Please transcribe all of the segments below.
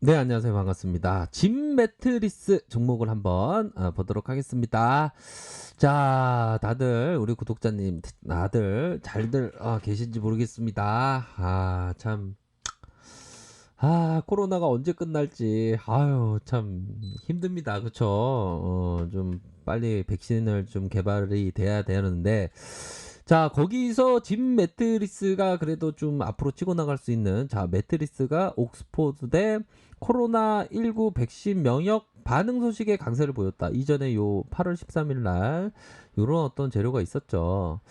네, 안녕하세요. 반갑습니다. 짐 매트리스 종목을 한번 보도록 하겠습니다. 자, 다들 우리 구독자님 다들 잘들 계신지 모르겠습니다. 참. 코로나가 언제 끝날지 아유 참 힘듭니다. 그쵸? 좀 빨리 백신을 좀 개발이 돼야 되는데, 자, 거기서 짐 매트리스가 그래도 좀 앞으로 치고 나갈 수 있는, 자, 매트리스가 옥스포드대 코로나19 백신 면역 반응 소식에 강세를 보였다. 이전에 요 8월 13일 날 요런 어떤 재료가 있었죠.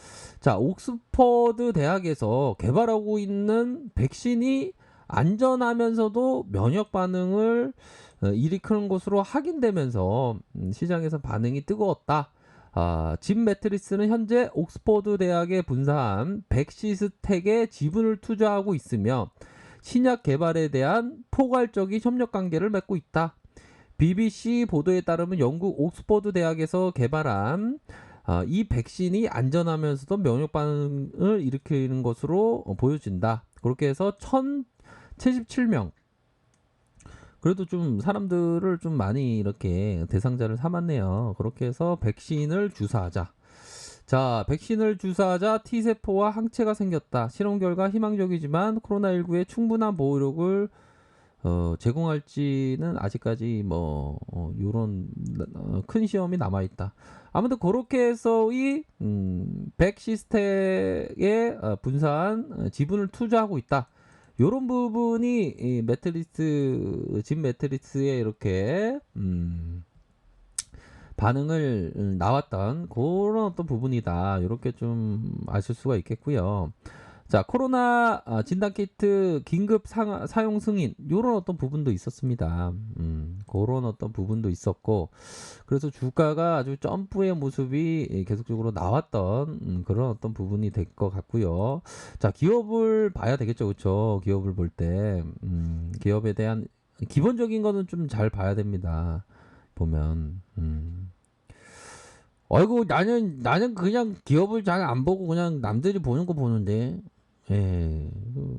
자, 옥스퍼드 대학에서 개발하고 있는 백신이 안전하면서도 면역 반응을 일으키는 것으로 확인되면서 시장에서 반응이 뜨거웠다. 짐 매트리스는 현재 옥스퍼드 대학에 분사한 백시스텍에 지분을 투자하고 있으며 신약 개발에 대한 포괄적인 협력 관계를 맺고 있다. BBC 보도에 따르면 영국 옥스퍼드 대학에서 개발한 이 백신이 안전하면서도 면역 반응을 일으키는 것으로 보여진다. 그렇게 해서 1,077명. 그래도 좀 사람들을 좀 많이 이렇게 대상자를 삼았네요. 그렇게 해서 백신을 주사하자. 자, 백신을 주사하자 T세포와 항체가 생겼다. 실험 결과 희망적이지만 코로나19에 충분한 보호력을 제공할지는 아직까지 뭐 요런 큰 시험이 남아 있다. 아무튼 그렇게 해서 이 백시스텍에 분사한 지분을 투자하고 있다. 요런 부분이 이 매트리스 집 매트리스에 이렇게 반응을 나왔던 그런 어떤 부분이다. 이렇게 좀 아실 수가 있겠고요. 자, 코로나 진단 키트 긴급 사용 승인 요런 어떤 부분도 있었습니다. 그런 어떤 부분도 있었고, 그래서 주가가 아주 점프의 모습이 계속적으로 나왔던 그런 어떤 부분이 될 것 같고요. 자, 기업을 봐야 되겠죠, 그렇죠? 기업을 볼 때 기업에 대한 기본적인 거는 좀 잘 봐야 됩니다. 보면 아이고, 나는 그냥 기업을 잘 안 보고 그냥 남들이 보는 거 보는데, 예,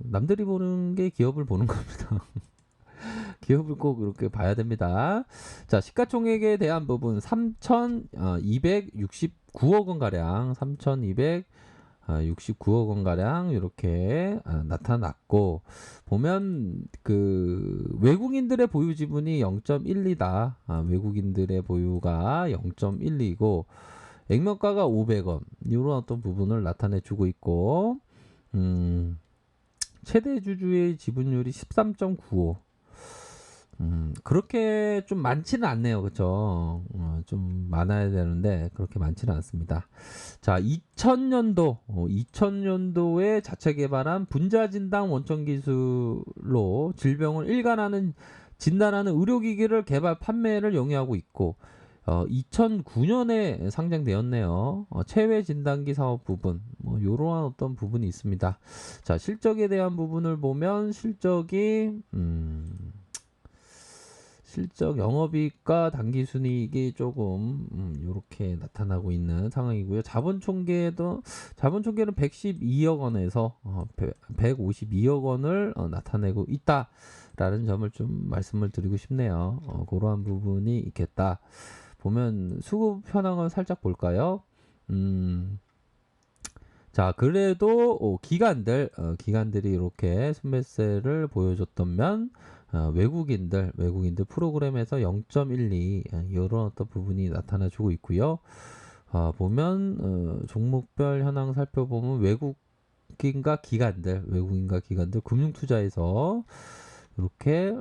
남들이 보는 게 기업을 보는 겁니다. 기업을 꼭 이렇게 봐야 됩니다. 자, 시가총액에 대한 부분 3,269억 원 가량, 3,269억 원 가량 이렇게 나타났고, 보면 그 외국인들의 보유 지분이 0.12다. 외국인들의 보유가 0.12고 액면가가 500원 이런 어떤 부분을 나타내 주고 있고, 음, 최대 주주의 지분율이 13.95. 그렇게 좀 많지는 않네요. 그쵸? 좀 많아야 되는데, 그렇게 많지는 않습니다. 자, 2000년도에 자체 개발한 분자진단 원천 기술로 질병을 일관하는 진단하는 의료기기를 개발 판매를 영위하고 있고, 2009년에 상장되었네요. 체외 진단기 사업 부분, 뭐, 요러한 어떤 부분이 있습니다. 자, 실적에 대한 부분을 보면, 실적 영업이익과 당기순이익이 조금 이렇게 나타나고 있는 상황이고요. 자본 총계는 112억 원에서 152억 원을 나타내고 있다라는 점을 좀 말씀을 드리고 싶네요. 그러한 부분이 있겠다. 보면 수급 현황을 살짝 볼까요? 자, 그래도 기관들이 이렇게 순매세를 보여줬다면 외국인들 프로그램에서 0.12 이런 어떤 부분이 나타나주고 있고요. 보면 종목별 현황 살펴보면 외국인과 기관들 금융투자에서 이렇게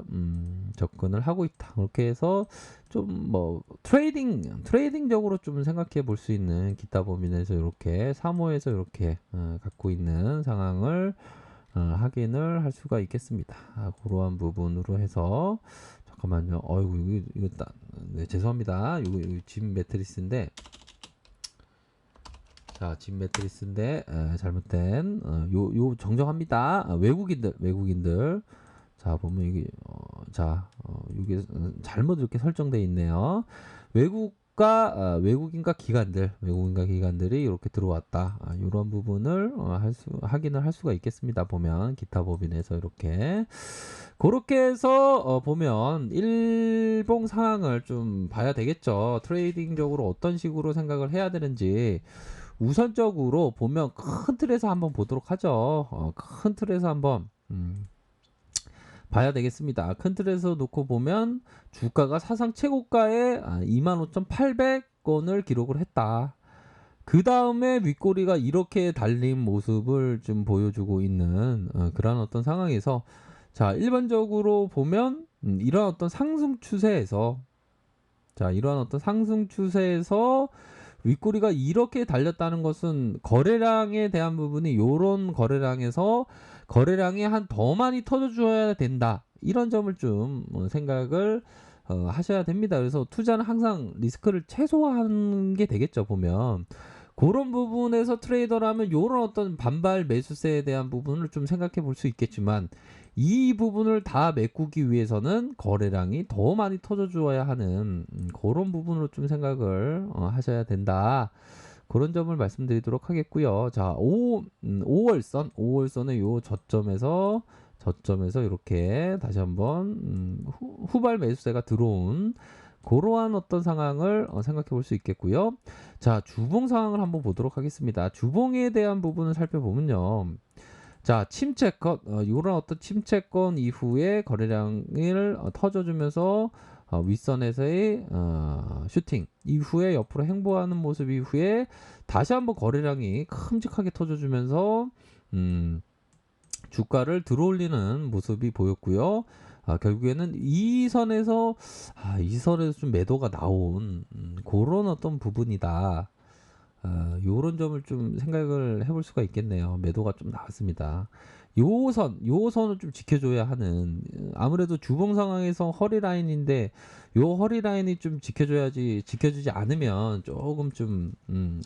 접근을 하고 있다. 그렇게 해서 좀 뭐 트레이딩적으로 좀 생각해 볼 수 있는 기타 범위내에서 이렇게 사모에서 이렇게 갖고 있는 상황을 확인을 할 수가 있겠습니다. 그러한 부분으로 해서 잠깐만요. 어이구 네, 죄송합니다. 이거 짐 매트리스인데, 자, 짐 매트리스인데 잘못된 요 정정합니다. 외국인들. 자, 보면 이게 잘못 이렇게 설정되어 있네요. 외국 주가 외국인과 기관들이 이렇게 들어왔다. 요런 부분을 확인을 할 수가 있겠습니다. 보면 기타 법인에서 이렇게 고렇게 해서 보면 일봉 상황을 좀 봐야 되겠죠. 트레이딩적으로 어떤 식으로 생각을 해야 되는지 우선적으로 보면 큰 틀에서 한번 보도록 하죠. 큰 틀에서 한번 봐야 되겠습니다. 큰 틀에서 놓고 보면 주가가 사상 최고가에 25,800원을 기록을 했다. 그 다음에 윗꼬리가 이렇게 달린 모습을 좀 보여주고 있는 그런 어떤 상황에서 자, 일반적으로 보면 이런 어떤 상승 추세에서 윗꼬리가 이렇게 달렸다는 것은 거래량에 대한 부분이 요런 거래량에서 거래량이 한 더 많이 터져줘야 된다. 이런 점을 좀 생각을 하셔야 됩니다. 그래서 투자는 항상 리스크를 최소화하는 게 되겠죠. 보면 그런 부분에서 트레이더라면 요런 어떤 반발 매수세에 대한 부분을 좀 생각해 볼 수 있겠지만 이 부분을 다 메꾸기 위해서는 거래량이 더 많이 터져줘야 하는 그런 부분으로 좀 생각을 하셔야 된다. 그런 점을 말씀드리도록 하겠고요. 자, 5월선의 요 저점에서 이렇게 다시 한번 후발 매수세가 들어온 그러한 어떤 상황을 생각해 볼 수 있겠고요. 자, 주봉 상황을 한번 보도록 하겠습니다. 주봉에 대한 부분을 살펴보면요. 자, 침체권, 이런 어떤 침체권 이후에 거래량을 터져주면서 윗선에서의 슈팅 이후에 옆으로 행보하는 모습 이후에 다시 한번 거래량이 큼직하게 터져주면서 주가를 들어올리는 모습이 보였고요. 결국에는 이 선에서 좀 매도가 나온 그런 어떤 부분이다. 요런 점을 좀 생각을 해볼 수가 있겠네요. 매도가 좀 나왔습니다. 요 선을 좀 지켜줘야 하는 아무래도 주봉 상황에서 허리 라인인데 요 허리 라인이 좀 지켜주지 않으면 조금 좀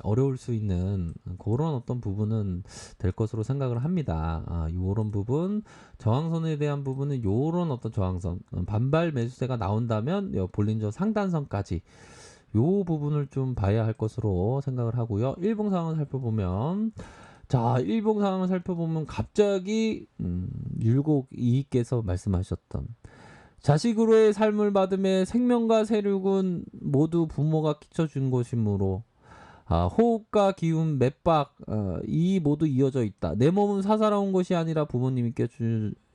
어려울 수 있는 그런 어떤 부분은 될 것으로 생각을 합니다. 요런 부분 저항선에 대한 부분은 요런 어떤 저항선 반발 매수세가 나온다면 볼린저 상단선까지 요 부분을 좀 봐야 할 것으로 생각을 하고요. 일봉 상황을 살펴보면 일봉 상황을 살펴보면 갑자기 율곡 이익께서 말씀하셨던 자식으로의 삶을 받음에 생명과 세력은 모두 부모가 끼쳐준 것이므로 호흡과 기운, 맥박 이 모두 이어져 있다. 내 몸은 사사로운 것이 아니라 부모님이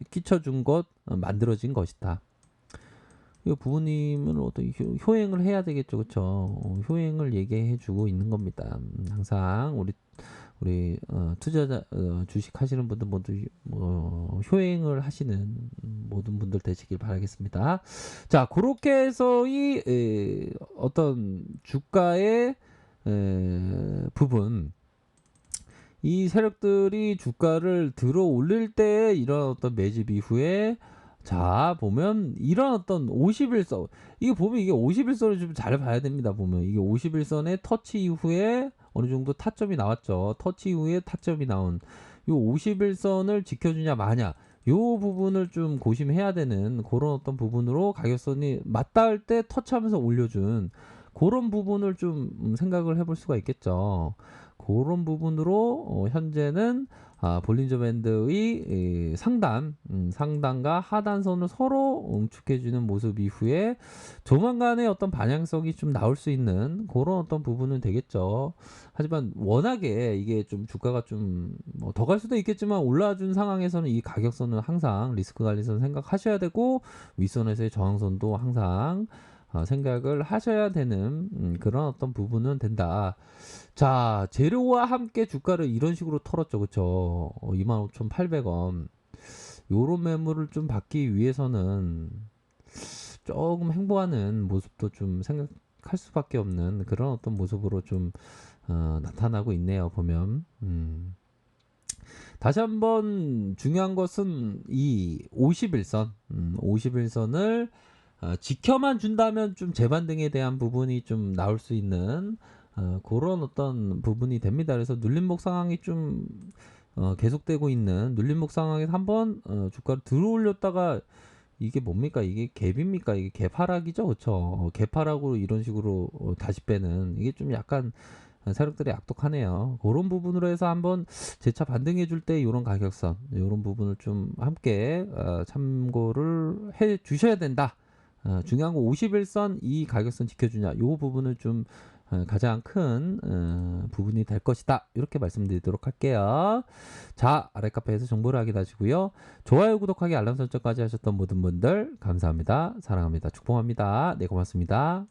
끼쳐준 것 만들어진 것이다. 이 부모님은 어떤 효행을 해야 되겠죠, 그렇죠? 효행을 얘기해주고 있는 겁니다. 항상 우리 투자자 주식 하시는 분들 모두 효행을 하시는 모든 분들 되시길 바라겠습니다. 자, 그렇게 해서 이 어떤 주가의 부분. 이 세력들이 주가를 들어 올릴 때 이런 어떤 매집 이후에 자, 보면 이런 어떤 51선 이게 보면 이게 51선을 좀 잘 봐야 됩니다. 보면 이게 51선의 터치 이후에 어느 정도 타점이 나왔죠. 터치 이후에 타점이 나온 요 51선을 지켜주냐 마냐 요 부분을 좀 고심해야 되는 그런 어떤 부분으로 가격선이 맞닿을 때 터치하면서 올려준 그런 부분을 좀 생각을 해볼 수가 있겠죠. 그런 부분으로 현재는 볼린저 밴드의 상단과 하단선을 서로 응축해주는 모습 이후에 조만간에 어떤 방향성이 좀 나올 수 있는 그런 어떤 부분은 되겠죠. 하지만 워낙에 이게 좀 주가가 좀 더 갈 수도 있겠지만 올라준 상황에서는 이 가격선은 항상 리스크 관리선 생각하셔야 되고 윗선에서의 저항선도 항상 생각을 하셔야 되는 그런 어떤 부분은 된다. 자, 재료와 함께 주가를 이런 식으로 털었죠. 그쵸? 25,800원. 요런 매물을 좀 받기 위해서는 조금 행보하는 모습도 좀 생각할 수밖에 없는 그런 어떤 모습으로 좀 나타나고 있네요. 보면. 다시 한번 중요한 것은 이 51선, 51선을 지켜만 준다면 좀 재반등에 대한 부분이 좀 나올 수 있는 그런 어떤 부분이 됩니다. 그래서 눌림목 상황이 좀 계속되고 있는 눌림목 상황에서 한번 주가를 들어올렸다가 이게 뭡니까? 이게 갭입니까? 이게 갭 하락이죠, 그쵸? 갭 하락으로 이런 식으로 다시 빼는 이게 좀 약간 세력들이 악독하네요. 그런 부분으로 해서 한번 재차 반등해 줄 때 이런 가격선, 이런 부분을 좀 함께 참고를 해 주셔야 된다. 중요한 건 51선 이 가격선 지켜주냐, 이 부분을 좀 가장 큰 부분이 될 것이다. 이렇게 말씀드리도록 할게요. 자, 아래 카페에서 정보를 확인하시고요. 좋아요, 구독하기, 알람 설정까지 하셨던 모든 분들 감사합니다. 사랑합니다. 축복합니다. 네, 고맙습니다.